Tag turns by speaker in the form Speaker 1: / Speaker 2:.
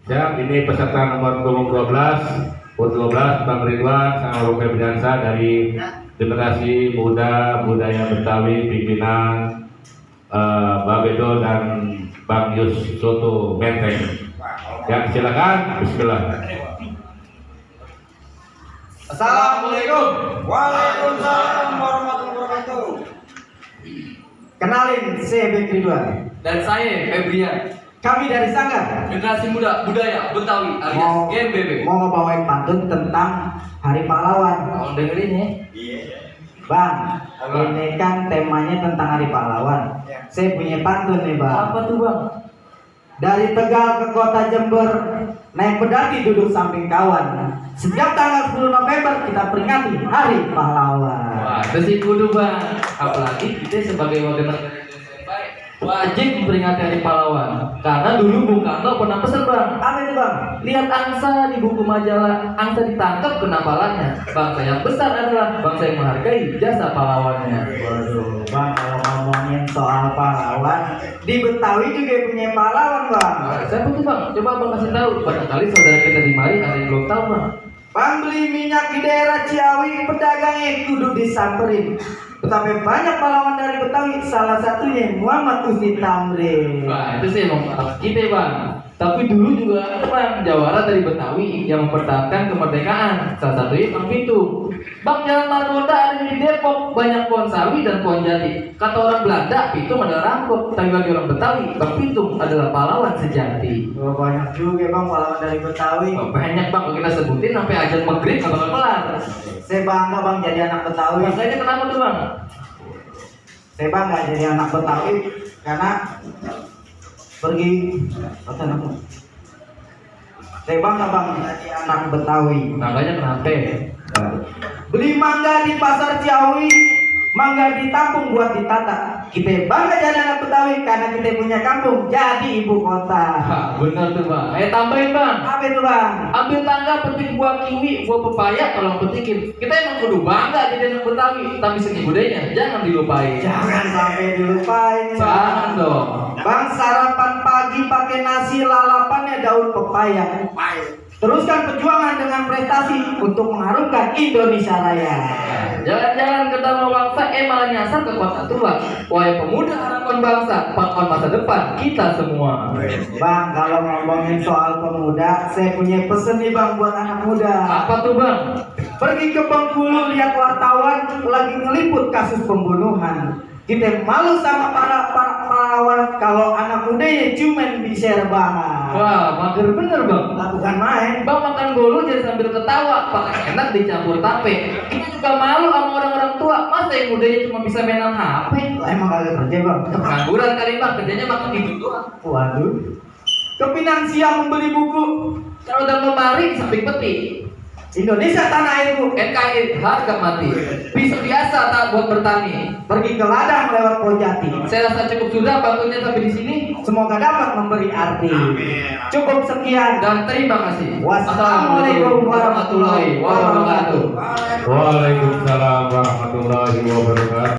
Speaker 1: Siap, ini peserta nomor 12, U12 Bang Ridwan sama Bang Febriansa dari generasi muda budaya Betawi pimpinan Bang Bedo dan Bang Yus Soto Menteng. Ya, silakan. Bismillah.
Speaker 2: Assalamualaikum. Waalaikumsalam warahmatullahi wabarakatuh. Kenalin, saya Bang Ridwan.
Speaker 3: Dan saya Febrian,
Speaker 2: Kami dari Sanggar
Speaker 3: generasi muda budaya Betawi alias GMBB.
Speaker 2: mau ngebawain pantun tentang Hari Pahlawan.
Speaker 3: Mau dengerin ya?
Speaker 2: Bang, ini kan temanya tentang Hari Pahlawan. Saya punya pantun nih, Bang.
Speaker 3: Apa tuh bang?
Speaker 2: Dari Tegal ke kota Jember, naik pedati duduk samping kawan. Setiap tanggal 10 November kita peringati Hari Pahlawan.
Speaker 3: Wah, itu sih kudu bang. Apalagi kita sebagai warga negara Indonesia yang baik, wajib memperingati Hari Pahlawan. Karena dulu Bung Karno pernah pesan bang.
Speaker 2: Apa itu, Bang?
Speaker 3: Lihat angsa di buku majalah, angsa ditangkap kena palanya. Bangsa yang besar adalah bangsa yang menghargai jasa pahlawannya.
Speaker 2: Waduh, Bang, kalau ngomongin soal pahlawan, di Betawi juga punya pahlawan, Bang.
Speaker 3: Nah, siapa tuh bang? Coba bang kasih tahu. Barangkali saudara kita di mari ada yang belum tahu bang.
Speaker 2: Bang, beli minyak di daerah Ciawi, pedagangnya kudu disamperin. Betapa banyak pahlawan dari Betawi, salah satunya Muhammad Uzi Tamrin.
Speaker 3: Wah, itu sih emang harus kita bang. Tapi dulu juga ada bang jawara dari Betawi yang mempertahankan kemerdekaan. Salah satunya Bang Pitung. Bang, Jalan Margonda ada di Depok, banyak pohon sawi dan pohon jati. Kata orang Belanda, Pitung adalah rampok. Tapi bagi orang Betawi, Bang Pitung adalah pahlawan sejati.
Speaker 2: Oh, banyak juga, Bang, pahlawan dari Betawi.
Speaker 3: Oh, banyak bang, kalau kita sebutin sampai ajan maghrib nggak bakal kelar.
Speaker 2: Saya bangga, Bang, jadi anak Betawi.
Speaker 3: Makanya kenapa tuh bang?
Speaker 2: Saya bangga jadi anak Betawi karena pergi saya bangga, Bang, jadi anak Betawi.
Speaker 3: Makanya kenapa?
Speaker 2: Beli mangga di pasar Ciawi, mangga ditampung buat ditata. Kita bangga jadi anak Betawi karena kita punya kampung jadi ibu kota.
Speaker 3: Hah, benar tuh bang. Ayo tambahin bang.
Speaker 2: Apa itu, Bang?
Speaker 3: Ambil tangga, petik buah kiwi, buah pepaya, tolong petikin. Kita emang kudu bangga jadi anak Betawi, tapi seni budayanya jangan dilupain.
Speaker 2: Jangan sampai dilupain, Bang.
Speaker 3: Jangan dong.
Speaker 2: Bang, sarapan pagi pakai nasi, lalapannya daun pepaya. Teruskan perjuangan dengan prestasi untuk mengharumkan Indonesia Raya.
Speaker 3: Jalan-jalan ke Taman Bangsa, malah nyasar ke kota tua. Wahai pemuda harapan bangsa, pahlawan masa depan kita semua.
Speaker 2: Bang, kalau ngomongin soal pemuda, saya punya pesen nih, Bang, buat anak muda.
Speaker 3: Apa tuh bang?
Speaker 2: Pergi ke Bengkulu, lihat wartawan lagi ngeliput kasus pembunuhan. Kita malu sama para pahlawan kalau anak mudanya cuma bisa rebahan.
Speaker 3: Wah, mager bener bang.
Speaker 2: Nah, bukan main.
Speaker 3: Bang, makan bolu jangan sambil ketawa, pakai enak dicampur tape. Kita juga malu sama orang-orang tua. Masa yang mudanya cuma bisa mainan HP?
Speaker 2: Lah, emang kagak kerja, Bang.
Speaker 3: Pengangguran kali bang, kerjanya makan itu doang.
Speaker 2: Waduh. Ke Pinang siang membeli buku.
Speaker 3: Kalau udah lemari samping peti.
Speaker 2: Indonesia tanah airku.
Speaker 3: NKRI harga mati. Pisau biasa tak buat bertani.
Speaker 2: Pergi ke ladang lewat Pojati.
Speaker 3: Saya rasa cukup sudah bantunya sampai di sini.
Speaker 2: Semoga dapat memberi arti. Cukup sekian.
Speaker 3: Dan terima kasih.
Speaker 2: Wassalamualaikum warahmatullahi wabarakatuh.
Speaker 1: Waalaikumsalam warahmatullahi wabarakatuh.